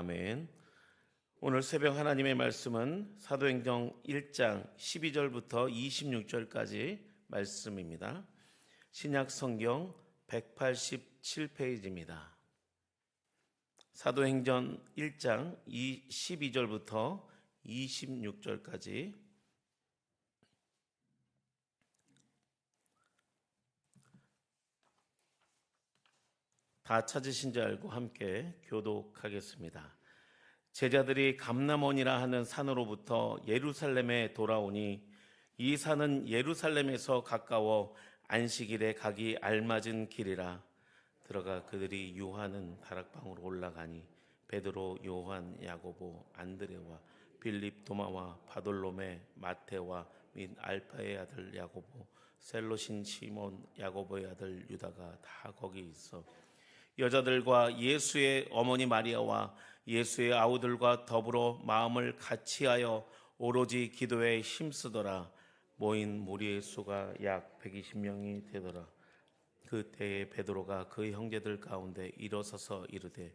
아멘. 오늘 새벽 하나님의 말씀은 사도행전 1장 12절부터 26절까지 말씀입니다. 신약 성경 187페이지입니다. 사도행전 1장 12절부터 26절까지 다 찾으신 줄 알고 함께 교독하겠습니다. 제자들이 감람원이라 하는 산으로부터 예루살렘에 돌아오니 이 산은 예루살렘에서 가까워 안식일에 가기 알맞은 길이라. 들어가 그들이 유하는 다락방으로 올라가니 베드로, 요한, 야고보, 안드레와 빌립, 도마와 바돌로메, 마테와 및 알파의 아들 야고보, 셀로신 시몬, 야고보의 아들 유다가 다 거기 있어 여자들과 예수의 어머니 마리아와 예수의 아우들과 더불어 마음을 같이하여 오로지 기도에 힘쓰더라. 모인 무리의 수가 약 120명이 되더라. 그때에 베드로가 그 형제들 가운데 일어서서 이르되,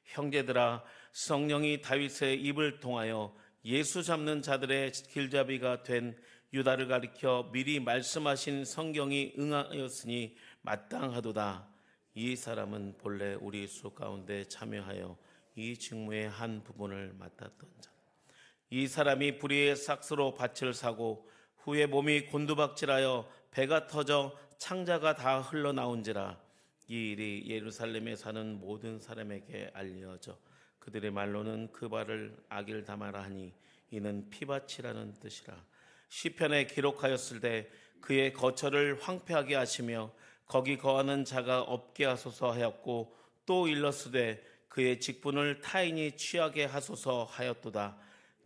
형제들아, 성령이 다윗의 입을 통하여 예수 잡는 자들의 길잡이가 된 유다를 가리켜 미리 말씀하신 성경이 응하였으니 마땅하도다. 이 사람은 본래 우리 수 가운데 참여하여 이 직무의 한 부분을 맡았던 자. 이 사람이 불의의 삭스로 밭을 사고 후에 몸이 곤두박질하여 배가 터져 창자가 다 흘러나온지라. 이 일이 예루살렘에 사는 모든 사람에게 알려져 그들의 말로는 그 발을 악일 담아라 하니 이는 피밭이라는 뜻이라. 시편에 기록하였을 때 그의 거처를 황폐하게 하시며 거기 거하는 자가 없게 하소서 하였고, 또 일렀으되 그의 직분을 타인이 취하게 하소서 하였도다.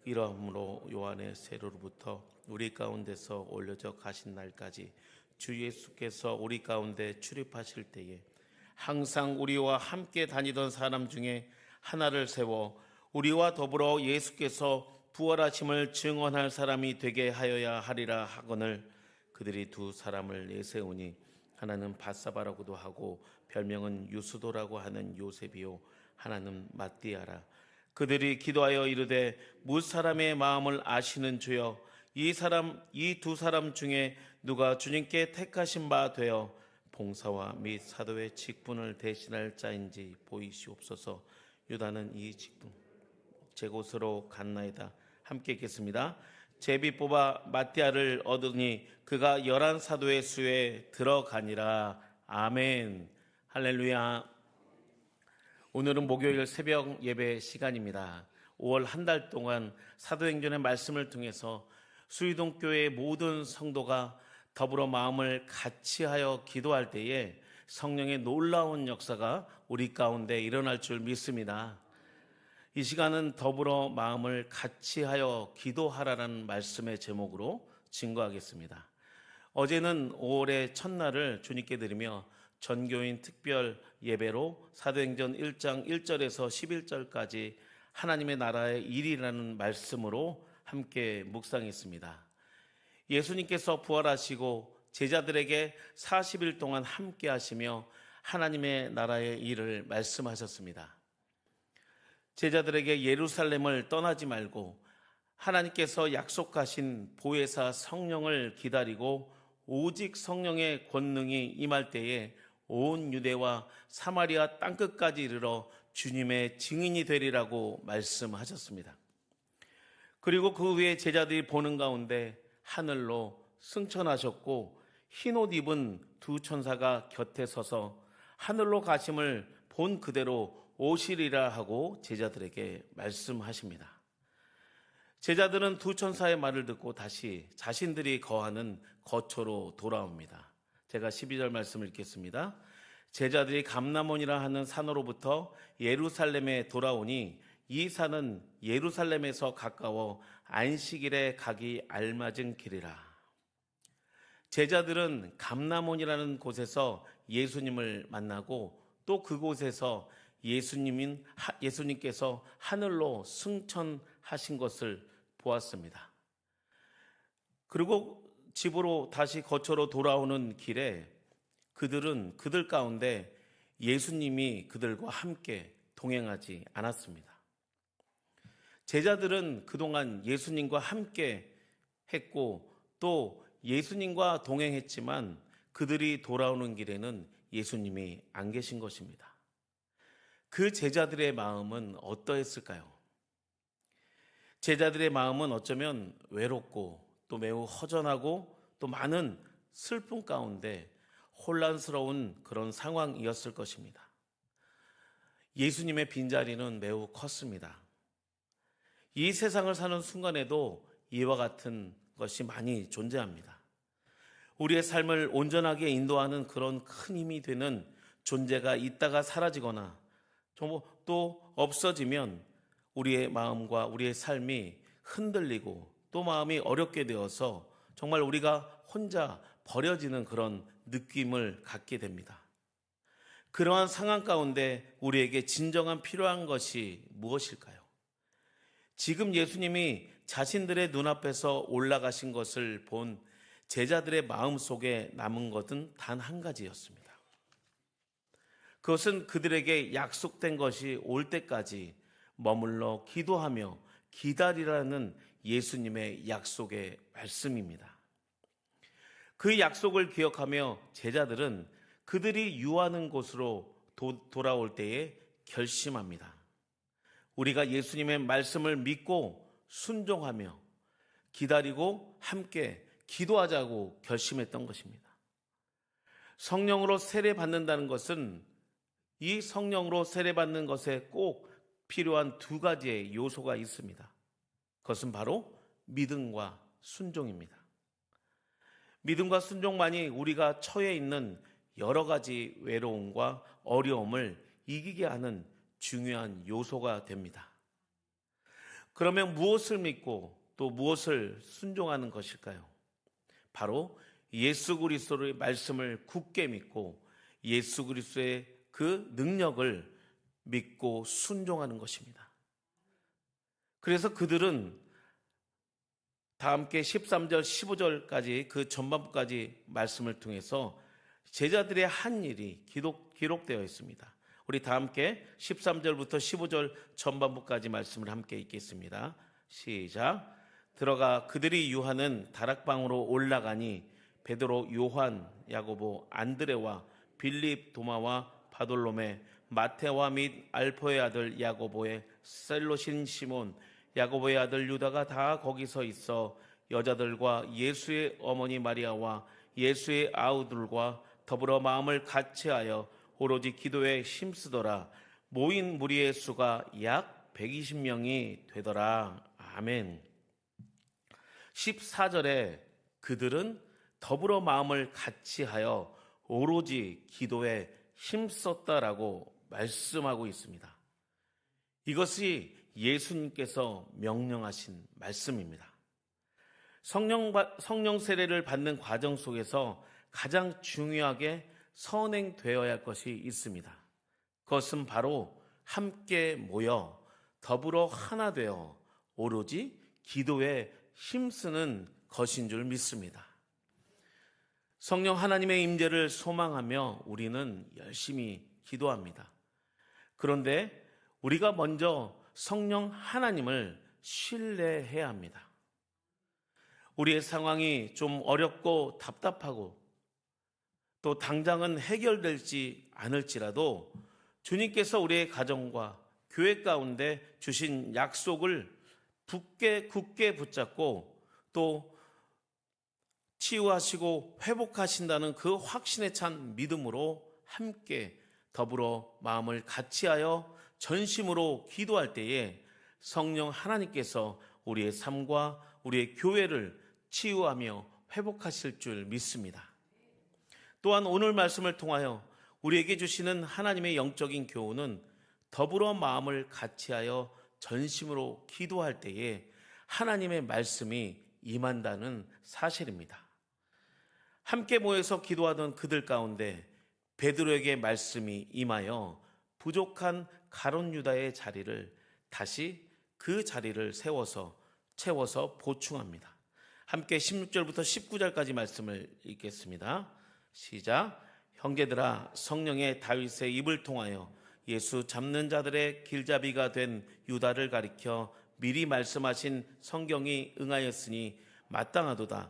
이러므로 요한의 세로로부터 우리 가운데서 올려져 가신 날까지 주 예수께서 우리 가운데 출입하실 때에 항상 우리와 함께 다니던 사람 중에 하나를 세워 우리와 더불어 예수께서 부활하심을 증언할 사람이 되게 하여야 하리라 하거늘. 그들이 두 사람을 내세우니 하나는 바사바라고도 하고 별명은 유수도라고 하는 요셉이요 하나는 마띠아라. 그들이 기도하여 이르되, 무사람의 마음을 아시는 주여, 이 두 사람 중에 누가 주님께 택하신 바 되어 봉사와 및 사도의 직분을 대신할 자인지 보이시옵소서. 유다는 이 직분 제 곳으로 갔나이다. 함께 읽겠습니다. 제비 뽑아 마띠아를 얻으니 그가 11사도의 수에 들어가니라. 아멘. 할렐루야. 오늘은 목요일 새벽 예배 시간입니다. 5월 한 달 동안 사도행전의 말씀을 통해서 수의동교회의 모든 성도가 더불어 마음을 같이하여 기도할 때에 성령의 놀라운 역사가 우리 가운데 일어날 줄 믿습니다. 이 시간은 더불어 마음을 같이하여 기도하라는 말씀의 제목으로 증거하겠습니다. 어제는 5월의 첫날을 주님께 드리며 전교인 특별 예배로 사도행전 1장 1절에서 11절까지 하나님의 나라의 일이라는 말씀으로 함께 묵상했습니다. 예수님께서 부활하시고 제자들에게 40일 동안 함께 하시며 하나님의 나라의 일을 말씀하셨습니다. 제자들에게 예루살렘을 떠나지 말고 하나님께서 약속하신 보혜사 성령을 기다리고 오직 성령의 권능이 임할 때에 온 유대와 사마리아 땅끝까지 이르러 주님의 증인이 되리라고 말씀하셨습니다. 그리고 그 후에 제자들이 보는 가운데 하늘로 승천하셨고 흰 옷 입은 두 천사가 곁에 서서 하늘로 가심을 본 그대로 오시리라 하고 제자들에게 말씀하십니다. 제자들은 두 천사의 말을 듣고 다시 자신들이 거하는 거처로 돌아옵니다. 제가 12절 말씀을 읽겠습니다. 제자들이 감람원이라 하는 산으로부터 예루살렘에 돌아오니 이 산은 예루살렘에서 가까워 안식일에 가기 알맞은 길이라. 제자들은 감람원이라는 곳에서 예수님을 만나고 또 그곳에서 예수님께서 하늘로 승천하신 것을 보았습니다. 그리고 집으로 다시 거처로 돌아오는 길에 그들 가운데 예수님이 그들과 함께 동행하지 않았습니다. 제자들은 그동안 예수님과 함께 했고 또 예수님과 동행했지만 그들이 돌아오는 길에는 예수님이 안 계신 것입니다. 그 제자들의 마음은 어떠했을까요? 제자들의 마음은 어쩌면 외롭고 또 매우 허전하고 또 많은 슬픔 가운데 혼란스러운 그런 상황이었을 것입니다. 예수님의 빈자리는 매우 컸습니다. 이 세상을 사는 순간에도 이와 같은 것이 많이 존재합니다. 우리의 삶을 온전하게 인도하는 그런 큰 힘이 되는 존재가 있다가 사라지거나 또 없어지면 우리의 마음과 우리의 삶이 흔들리고 또 마음이 어렵게 되어서 정말 우리가 혼자 버려지는 그런 느낌을 갖게 됩니다. 그러한 상황 가운데 우리에게 진정한 필요한 것이 무엇일까요? 지금 예수님이 자신들의 눈앞에서 올라가신 것을 본 제자들의 마음 속에 남은 것은 단 한 가지였습니다. 그것은 그들에게 약속된 것이 올 때까지 머물러 기도하며 기다리라는 예수님의 약속의 말씀입니다. 그 약속을 기억하며 제자들은 그들이 유하는 곳으로 돌아올 때에 결심합니다. 우리가 예수님의 말씀을 믿고 순종하며 기다리고 함께 기도하자고 결심했던 것입니다. 성령으로 세례받는다는 것은 이 성령으로 세례받는 것에 꼭 필요한 두 가지의 요소가 있습니다. 그것은 바로 믿음과 순종입니다. 믿음과 순종만이 우리가 처해 있는 여러 가지 외로움과 어려움을 이기게 하는 중요한 요소가 됩니다. 그러면 무엇을 믿고 또 무엇을 순종하는 것일까요? 바로 예수 그리스도의 말씀을 굳게 믿고 예수 그리스도의 그 능력을 믿고 순종하는 것입니다. 그래서 그들은 다 함께 13절, 15절까지 그 전반부까지 말씀을 통해서 제자들의 한 일이 기록되어 있습니다. 우리 다 함께 13절부터 15절 전반부까지 말씀을 함께 읽겠습니다. 시작. 들어가 그들이 유하는 다락방으로 올라가니 베드로, 요한, 야고보, 안드레와 빌립, 도마와 바돌로메, 마테와 및 알포의 아들 야고보의 셀로신 시몬, 야고보의 아들 유다가 다 거기서 있어 여자들과 예수의 어머니 마리아와 예수의 아우들과 더불어 마음을 같이하여 오로지 기도에 힘쓰더라. 모인 무리의 수가 약 120명이 되더라. 아멘. 14절에 그들은 더불어 마음을 같이하여 오로지 기도에 힘썼다라고 말씀하고 있습니다. 이것이 예수님께서 명령하신 말씀입니다. 성령 세례를 받는 과정 속에서 가장 중요하게 선행되어야 할 것이 있습니다. 그것은 바로 함께 모여 더불어 하나 되어 오로지 기도에 힘쓰는 것인 줄 믿습니다. 성령 하나님의 임재를 소망하며 우리는 열심히 기도합니다. 그런데 우리가 먼저 성령 하나님을 신뢰해야 합니다. 우리의 상황이 좀 어렵고 답답하고 또 당장은 해결될지 않을지라도 주님께서 우리의 가정과 교회 가운데 주신 약속을 굳게 붙잡고 또 치유하시고 회복하신다는 그 확신에 찬 믿음으로 함께 더불어 마음을 같이하여 전심으로 기도할 때에 성령 하나님께서 우리의 삶과 우리의 교회를 치유하며 회복하실 줄 믿습니다. 또한 오늘 말씀을 통하여 우리에게 주시는 하나님의 영적인 교훈은 더불어 마음을 같이하여 전심으로 기도할 때에 하나님의 말씀이 임한다는 사실입니다. 함께 모여서 기도하던 그들 가운데 베드로에게 말씀이 임하여 부족한 가룟 유다의 자리를 다시 그 자리를 채워서 보충합니다. 함께 16절부터 19절까지 말씀을 읽겠습니다. 시작. 형제들아, 성령의 다윗의 입을 통하여 예수 잡는 자들의 길잡이가 된 유다를 가리켜 미리 말씀하신 성경이 응하였으니 마땅하도다.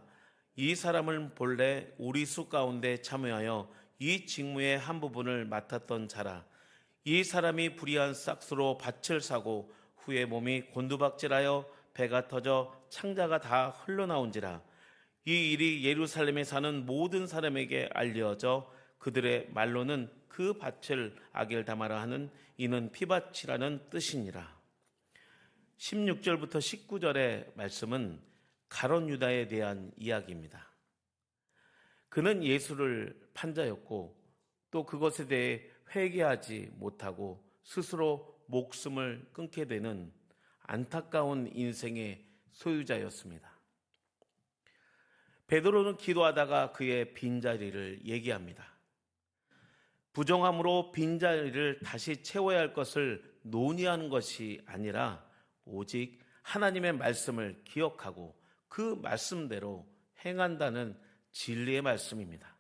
이 사람을 본래 우리 수 가운데 참여하여 이 직무의 한 부분을 맡았던 자라. 이 사람이 불의한 싹수로 밭을 사고 후에 몸이 곤두박질하여 배가 터져 창자가 다 흘러나온지라. 이 일이 예루살렘에 사는 모든 사람에게 알려져 그들의 말로는 그 밭을 아겔다마라 하는 이는 피밭이라는 뜻이니라. 16절부터 19절의 말씀은 가룟 유다에 대한 이야기입니다. 그는 예수를 판자였고 또 그것에 대해 회개하지 못하고 스스로 목숨을 끊게 되는 안타까운 인생의 소유자였습니다. 베드로는 기도하다가 그의 빈자리를 얘기합니다. 부정함으로 빈자리를 다시 채워야 할 것을 논의하는 것이 아니라 오직 하나님의 말씀을 기억하고 그 말씀대로 행한다는 진리의 말씀입니다.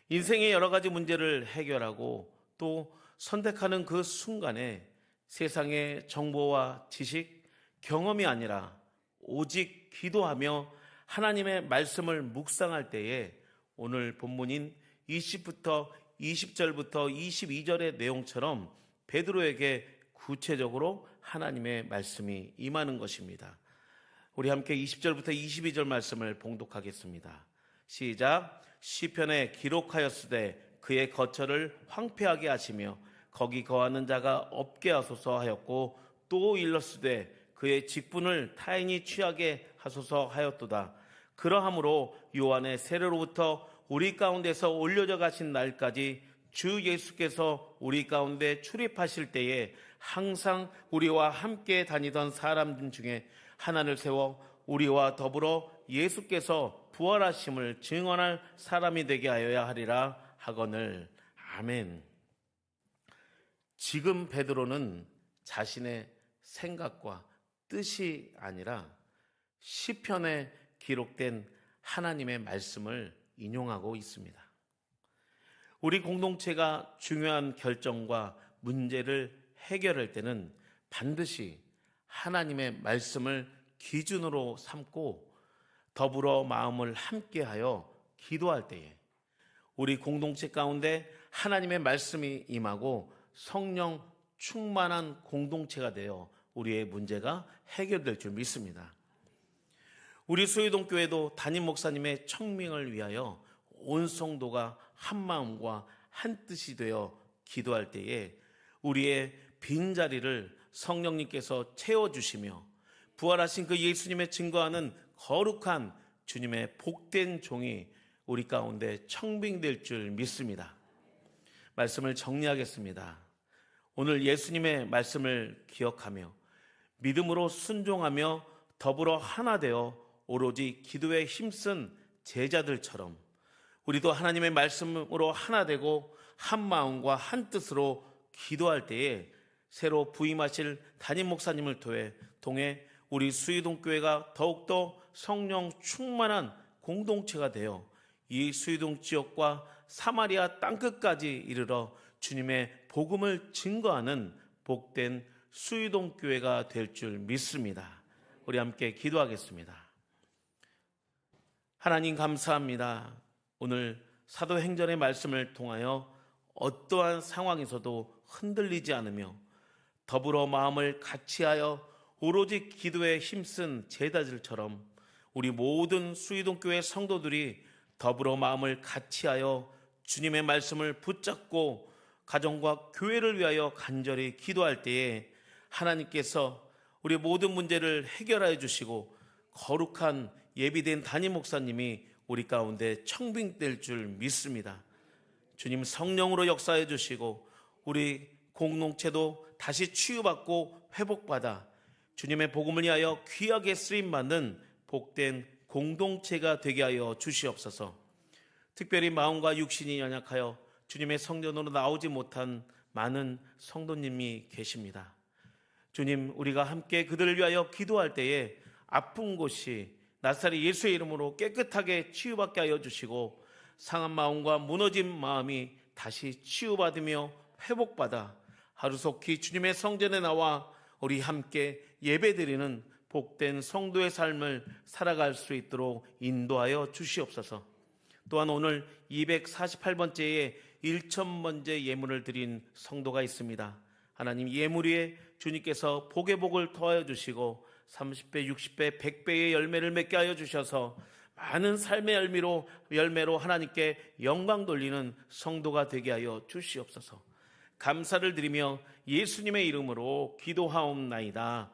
인생의 여러 가지 문제를 해결하고 또 선택하는 그 순간에 세상의 정보와 지식, 경험이 아니라 오직 기도하며 하나님의 말씀을 묵상할 때에 오늘 본문인 20절부터 22절의 내용처럼 베드로에게 구체적으로 하나님의 말씀이 임하는 것입니다. 우리 함께 20절부터 22절 말씀을 봉독하겠습니다. 시작. 시편에 기록하였으되 그의 거처를 황폐하게 하시며 거기 거하는 자가 없게 하소서 하였고 또 일렀으되 그의 직분을 타인이 취하게 하소서 하였도다. 그러함으로 요한의 세례로부터 우리 가운데서 올려져 가신 날까지 주 예수께서 우리 가운데 출입하실 때에 항상 우리와 함께 다니던 사람 중에 하나를 세워 우리와 더불어 예수께서 부활하심을 증언할 사람이 되게 하여야 하리라 하거늘. 아멘. 지금 베드로는 자신의 생각과 뜻이 아니라 시편에 기록된 하나님의 말씀을 인용하고 있습니다. 우리 공동체가 중요한 결정과 문제를 해결할 때는 반드시 하나님의 말씀을 기준으로 삼고 더불어 마음을 함께하여 기도할 때에 우리 공동체 가운데 하나님의 말씀이 임하고 성령 충만한 공동체가 되어 우리의 문제가 해결될 줄 믿습니다. 우리 수유동교회도 담임 목사님의 청명을 위하여 온 성도가 한 마음과 한 뜻이 되어 기도할 때에 우리의 빈자리를 성령님께서 채워주시며 부활하신 그 예수님의 증거하는 거룩한 주님의 복된 종이 우리 가운데 청빙될 줄 믿습니다. 말씀을 정리하겠습니다. 오늘 예수님의 말씀을 기억하며 믿음으로 순종하며 더불어 하나 되어 오로지 기도에 힘쓴 제자들처럼 우리도 하나님의 말씀으로 하나 되고 한 마음과 한 뜻으로 기도할 때에 새로 부임하실 담임 목사님을 통해 우리 수유동교회가 더욱더 성령 충만한 공동체가 되어 이 수유동 지역과 사마리아 땅끝까지 이르러 주님의 복음을 증거하는 복된 수유동교회가 될 줄 믿습니다. 우리 함께 기도하겠습니다. 하나님 감사합니다. 오늘 사도행전의 말씀을 통하여 어떠한 상황에서도 흔들리지 않으며 더불어 마음을 같이하여 오로지 기도에 힘쓴 제자들처럼 우리 모든 수유동교회 성도들이 더불어 마음을 같이하여 주님의 말씀을 붙잡고 가정과 교회를 위하여 간절히 기도할 때에 하나님께서 우리 모든 문제를 해결하여 주시고 거룩한 예비된 담임 목사님이 우리 가운데 청빙될 줄 믿습니다. 주님 성령으로 역사해 주시고 우리 공동체도 다시 치유받고 회복받아 주님의 복음을 위하여 귀하게 쓰임받는 복된 공동체가 되게 하여 주시옵소서. 특별히 마음과 육신이 연약하여 주님의 성전으로 나오지 못한 많은 성도님이 계십니다. 주님, 우리가 함께 그들을 위하여 기도할 때에 아픈 곳이 나사렛 예수의 이름으로 깨끗하게 치유받게 하여 주시고 상한 마음과 무너진 마음이 다시 치유받으며 회복받아 하루속히 주님의 성전에 나와 우리 함께 예배드리는 복된 성도의 삶을 살아갈 수 있도록 인도하여 주시옵소서. 또한 오늘 248번째에 1,000번째 예물을 드린 성도가 있습니다. 하나님, 예물 위에 주님께서 복의 복을 더하여 주시고 30배, 60배, 100배의 열매를 맺게 하여 주셔서 많은 삶의 열매로 하나님께 영광 돌리는 성도가 되게 하여 주시옵소서. 감사를 드리며 예수님의 이름으로 기도하옵나이다.